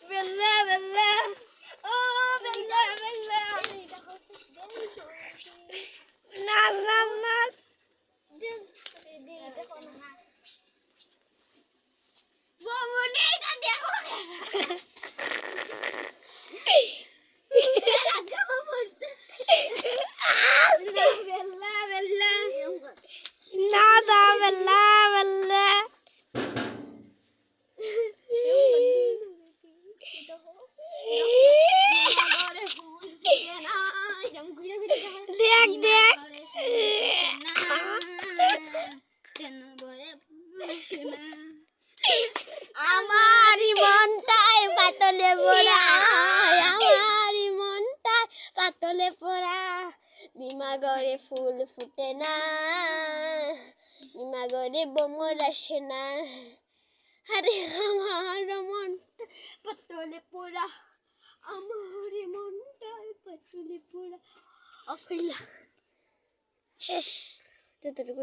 বেল্লা বেল্লা ও বেল্লা বেল্লা নাচ নাচ নাচ বমনি কা দেখো বেল্লা বেল্লা না দা বেল্লা বেল্লা দেখ দেখ আমারই মনটাই পাতলে পড়া আমারই মনটাই পাতলে পড়া বিমাগরে ফুল ফুটে না বিমাগরে বোমর আসে না আরে আমার মনটা পাতলে পড়া আমারই মনটাই পাতলে পড়া অফিলা শেষ যতটুকু